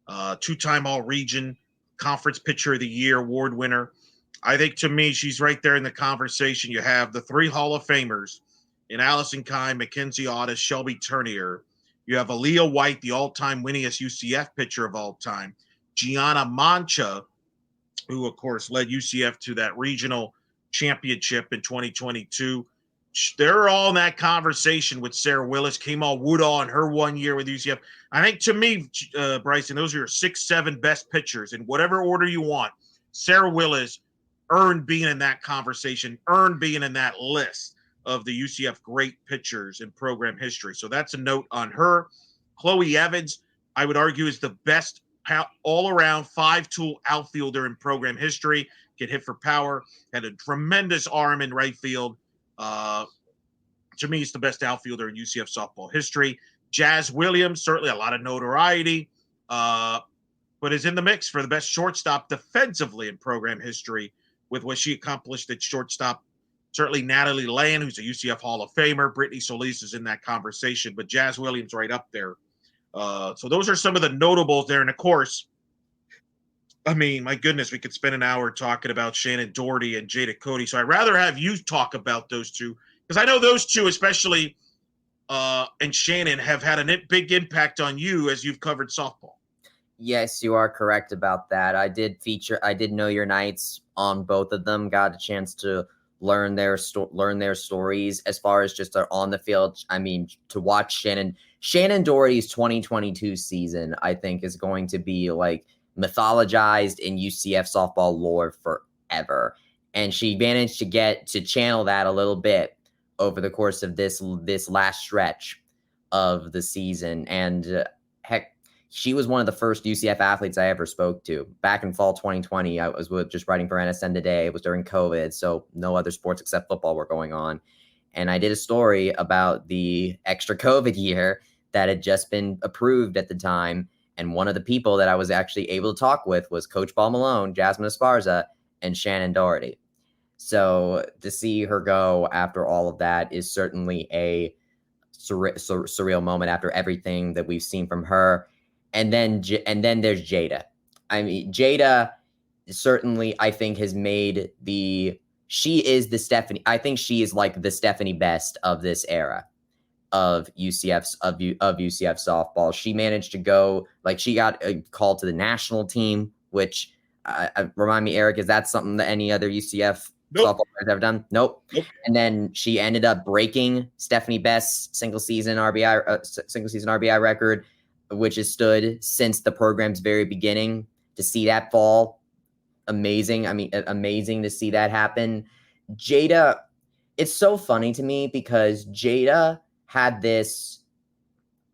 2-time All-Region Conference Pitcher of the Year award winner. I think, to me, she's right there in the conversation. You have the 3 Hall of Famers in Allison Kine, Mackenzie Otis, Shelby Turnier. You have Aaliyah White, the all-time winningest UCF pitcher of all time. Gianna Mancha, who, of course, led UCF to that regional championship in 2022. They're all in that conversation with Sarah Willis, Kamal Woodall in her 1 year with UCF. I think, to me, Bryson, those are your 6, 7 best pitchers in whatever order you want. Sarah Willis earned being in that conversation, earned being in that list of the UCF great pitchers in program history. So that's a note on her. Chloe Evans, I would argue, is the best all-around five-tool outfielder in program history. Can hit for power, had a tremendous arm in right field. To me, he's the best outfielder in UCF softball history. Jazz Williams, certainly a lot of notoriety, but is in the mix for the best shortstop defensively in program history with what she accomplished at shortstop. Certainly Natalie Land, who's a UCF Hall of Famer. Brittany Solis is in that conversation, but Jazz Williams right up there. So those are some of the notables there. And, of course, I mean, my goodness, we could spend an hour talking about Shannon Doherty and Jada Cody. So I'd rather have you talk about those two, because I know those two, especially and Shannon, have had a big impact on you as you've covered softball. Yes, you are correct about that. I did Know Your Nights on both of them. Got a chance to learn their stories as far as just on the field. I mean, to watch Shannon Doherty's 2022 season, I think, is going to be like mythologized in UCF softball lore forever. And she managed to channel that a little bit over the course of this last stretch of the season. And heck, she was one of the first UCF athletes I ever spoke to. Back in fall 2020, I was just writing for NSN Today. It was during COVID, so no other sports except football were going on. And I did a story about the extra COVID year that had just been approved at the time. And one of the people that I was actually able to talk with was Coach Paul Malone, Jasmine Esparza, and Shannon Doherty. So to see her go after all of that is certainly a surreal moment after everything that we've seen from her. And then there's Jada. I mean, Jada certainly, I think, has made she is the Stephanie. I think she is like the Stephanie Best of this era of UCF softball. She managed to go, like, she got called to the national team, which remind me, Eric, is that something that any other UCF softball players ever done? Nope. And then she ended up breaking Stephanie Best's single season RBI record, which has stood since the program's very beginning. To see that fall, amazing. I mean, amazing to see that happen. Jada, it's so funny to me because Jada had this,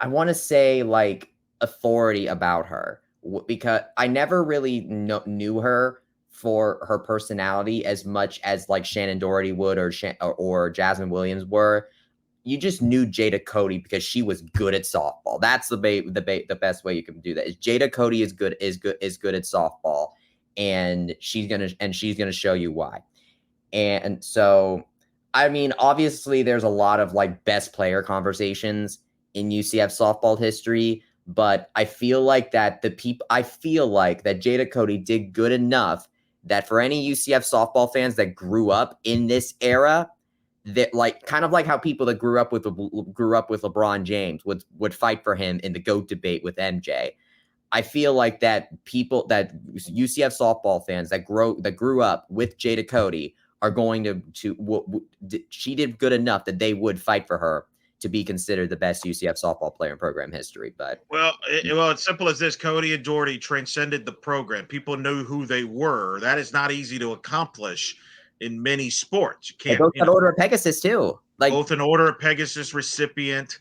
I want to say, like, authority about her, because I never really knew her for her personality as much as like Shannon Doherty would or Jasmine Williams were. You just knew Jada Cody because she was good at softball. That's the best way you can do that. Is Jada Cody is good at softball, and she's gonna show you why. And so, I mean, obviously, there's a lot of like best player conversations in UCF softball history, but I feel like that Jada Cody did good enough that for any UCF softball fans that grew up in this era, that like kind of like how people that grew up with LeBron James would fight for him in the GOAT debate with MJ. I feel like that UCF softball fans that grew up with Jada Cody are going she did good enough that they would fight for her to be considered the best UCF softball player in program history. But it's simple as this: Cody and Doherty transcended the program. People knew who they were. That is not easy to accomplish in many sports. You can't. Both an Order of Pegasus too. Like both an Order of Pegasus recipient.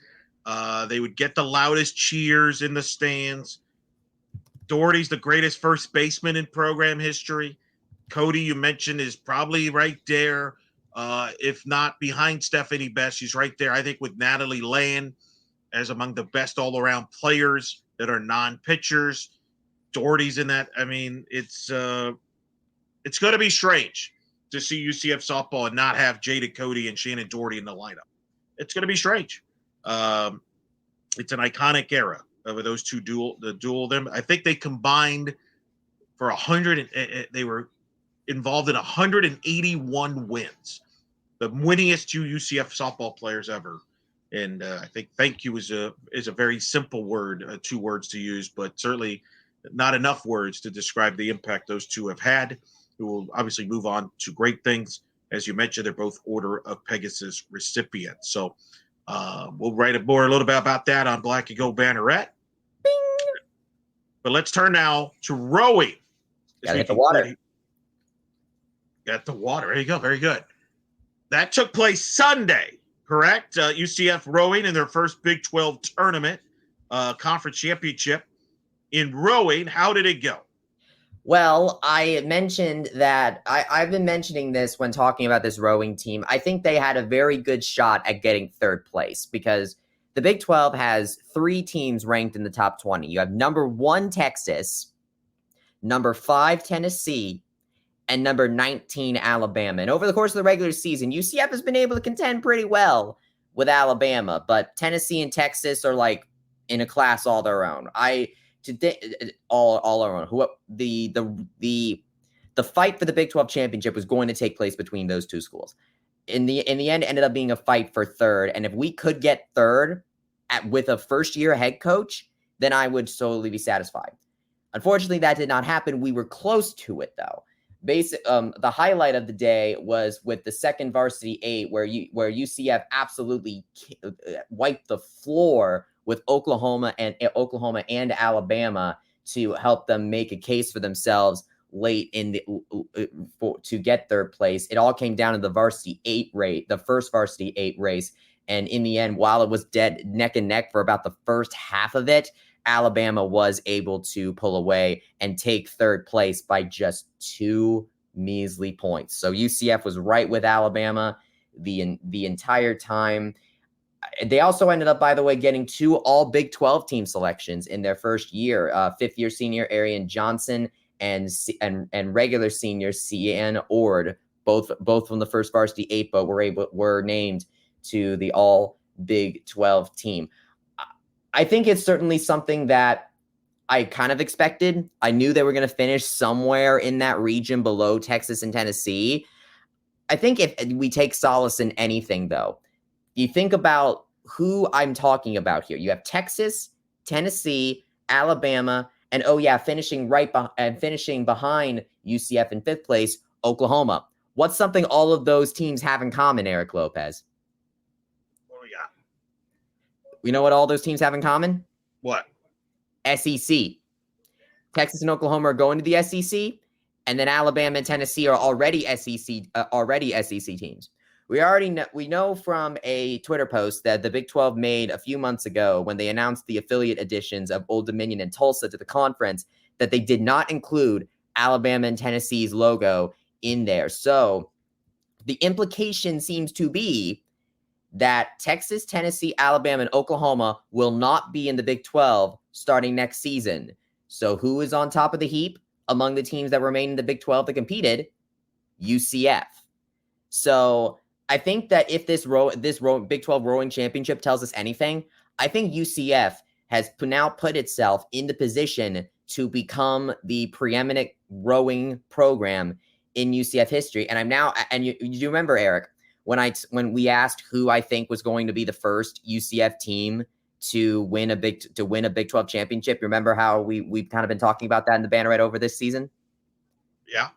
They would get the loudest cheers in the stands. Doherty's the greatest first baseman in program history. Cody, you mentioned, is probably right there. If not behind Stephanie Best, she's right there, I think, with Natalie Land as among the best all-around players that are non-pitchers. Doherty's in that. I mean, it's going to be strange to see UCF softball and not have Jada Cody and Shannon Doherty in the lineup. It's going to be strange. It's an iconic era of those two duel of them. I think they combined for 100. They were involved in 181 wins, the winningest two UCF softball players ever. And I think thank you is a very simple word, 2 words to use, but certainly not enough words to describe the impact those two have had, who will obviously move on to great things. As you mentioned, they're both Order of Pegasus recipients. So we'll write more a little bit about that on Black and Gold Banneret. Bing. But let's turn now to rowing. Gotta hit the water. Got the water. There you go. Very good. That took place Sunday, correct? UCF rowing in their first Big 12 tournament, conference championship in rowing. How did it go? Well, I mentioned that I've been mentioning this when talking about this rowing team. I think they had a very good shot at getting third place because the Big 12 has 3 teams ranked in the top 20. You have number 1 Texas, number 5 Tennessee, and number 19 Alabama. And over the course of the regular season, UCF has been able to contend pretty well with Alabama, but Tennessee and Texas are like in a class all their own. All our own. The fight for the Big 12 championship was going to take place between those two schools. In the end, it ended up being a fight for third. And if we could get third with a first-year head coach, then I would solely be satisfied. Unfortunately, that did not happen. We were close to it, though. The highlight of the day was with the second varsity 8, where UCF absolutely wiped the floor with Oklahoma and Alabama to help them make a case for themselves late in to get third place. It all came down to the varsity 8 race, the first varsity 8 race. And in the end, while it was dead neck and neck for about the first half of it, Alabama was able to pull away and take third place by just 2 measly points. So UCF was right with Alabama the entire time. They also ended up, by the way, getting 2 all Big 12 team selections in their first year. 5th-year senior Arian Johnson and regular senior Cian Ord, both from the first varsity 8, but were named to the all Big 12 team. I think it's certainly something that I kind of expected. I knew they were going to finish somewhere in that region below Texas and Tennessee. I think if we take solace in anything, though, you think about who I'm talking about here. You have Texas, Tennessee, Alabama, and finishing behind UCF in 5th place, Oklahoma. What's something all of those teams have in common, Eric Lopez? What do we got? You know what all those teams have in common? What? SEC. Texas and Oklahoma are going to the SEC, and then Alabama and Tennessee are already SEC teams. We know from a Twitter post that the Big 12 made a few months ago when they announced the affiliate additions of Old Dominion and Tulsa to the conference that they did not include Alabama and Tennessee's logo in there. So the implication seems to be that Texas, Tennessee, Alabama, and Oklahoma will not be in the Big 12 starting next season. So who is on top of the heap among the teams that remain in the Big 12 that competed? UCF. So I think that if this Big 12 rowing championship tells us anything, I think UCF has now put itself in the position to become the preeminent rowing program in UCF history. And you remember, Eric, when we asked who I think was going to be the first UCF team to win a Big 12 championship, you remember how we've kind of been talking about that in the Banneret over this season? Yeah.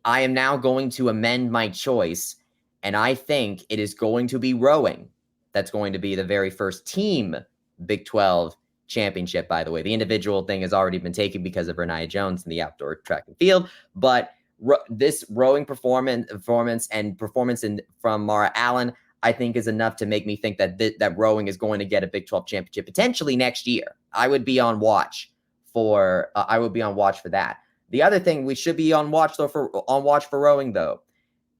I am now going to amend my choice, and I think it is going to be rowing. That's going to be the very first team Big 12 championship, by the way. The individual thing has already been taken because of Renaya Jones in the outdoor track and field, but this rowing performance from Mara Allen, I think, is enough to make me think that that rowing is going to get a Big 12 championship potentially next year. I would be on watch for that. The other thing we should be on watch for rowing, though,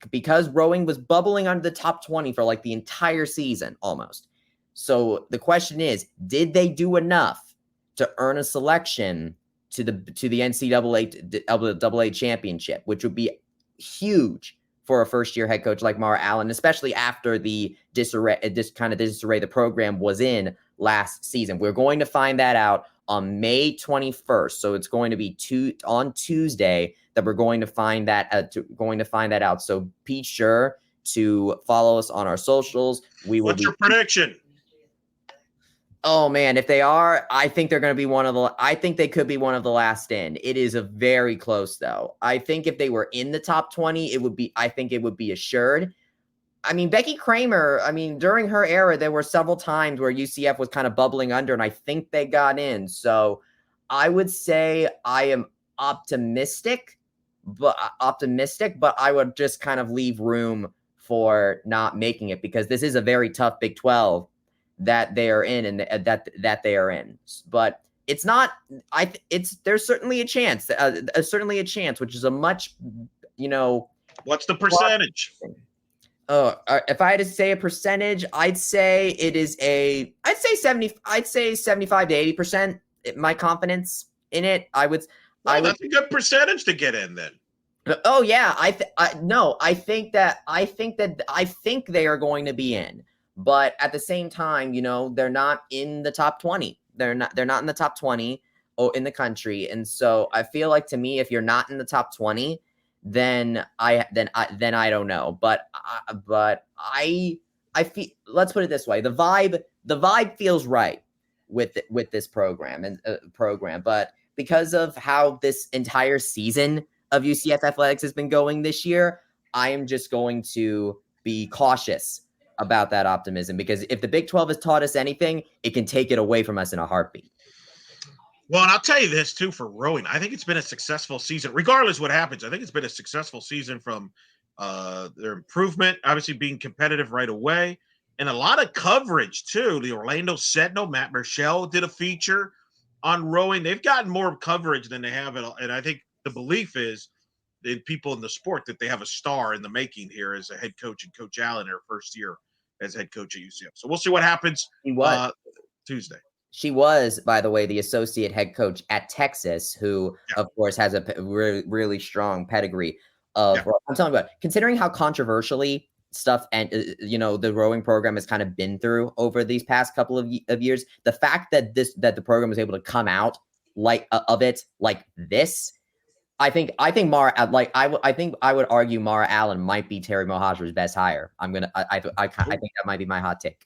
because rowing was bubbling under the top 20 for like the entire season almost. So the question is, did they do enough to earn a selection to the NCAA championship, which would be huge for a first-year head coach like Mara Allen, especially after the disarray the program was in last season. We're going to find that out on May 21st. So it's going to be on Tuesday that we're going to find that out. So be sure to follow us on our socials. What's your prediction? Oh man, if they are, I think they're going to be I think they could be one of the last in. It is a very close though. I think if they were in the top 20, I think it would be assured. I mean, Becky Kramer, during her era, there were several times where UCF was kind of bubbling under, and I think they got in. So I would say I am optimistic, optimistic, but I would just kind of leave room for not making it because this is a very tough Big 12 that they are in and that they are in. But it's not. There's certainly a chance. Certainly a chance, which is a much, What's the percentage? If I had to say a percentage, I'd say it is I'd say 75 to 80%. My confidence in it, that's a good percentage to get in then. Oh yeah, I think they are going to be in, but at the same time, they're not in the top 20. They're not in the top 20 in the country, and so I feel like to me, if you're not in the top 20, then I don't know. But I feel, let's put it this way: the vibe feels right with this program, but because of how this entire season of UCF athletics has been going this year, I am just going to be cautious about that optimism, because if the Big 12 has taught us anything, it can take it away from us in a heartbeat. Well, and I'll tell you this too, for rowing, I think it's been a successful season. Regardless what happens, I think it's been a successful season from their improvement, obviously being competitive right away, and a lot of coverage too. The Orlando Sentinel, Matt Michelle did a feature on rowing. They've gotten more coverage than they have, and I think the belief is in people in the sport that they have a star in the making here as a head coach, and Coach Allen, her first year as head coach at UCF. So we'll see what happens Tuesday. She was, by the way, the associate head coach at Texas, who, of course, has a really strong pedigree of. Yeah. I'm telling you what, considering how controversially stuff and the rowing program has kind of been through over these past couple of years, the fact that the program was able to come out like this. I think Mara, I think I would argue Mara Allen might be Terry Mohajir's best hire. I think that might be my hot take.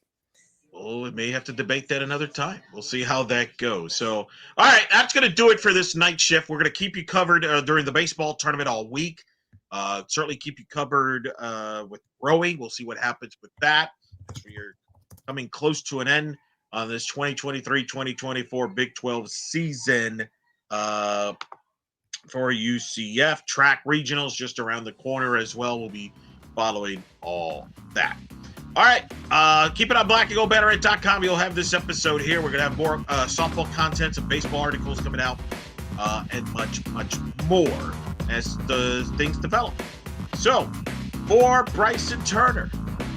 Oh, we may have to debate that another time. We'll see how that goes. So, all right, that's going to do it for this night shift. We're going to keep you covered during the baseball tournament all week. Certainly keep you covered with rowing. We'll see what happens with that. We're coming close to an end on this 2023-2024 Big 12 season for UCF. Track regionals just around the corner as well. We'll be following all that. All right, keep it on blackandgoldbannerite.com. You'll have this episode here. We're going to have more softball content, some baseball articles coming out, and much, much more as the things develop. So, for Bryson Turner,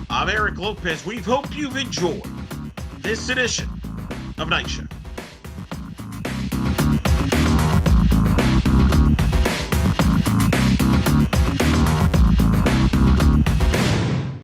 I'm Eric Lopez. We hope you've enjoyed this edition of Night Shift.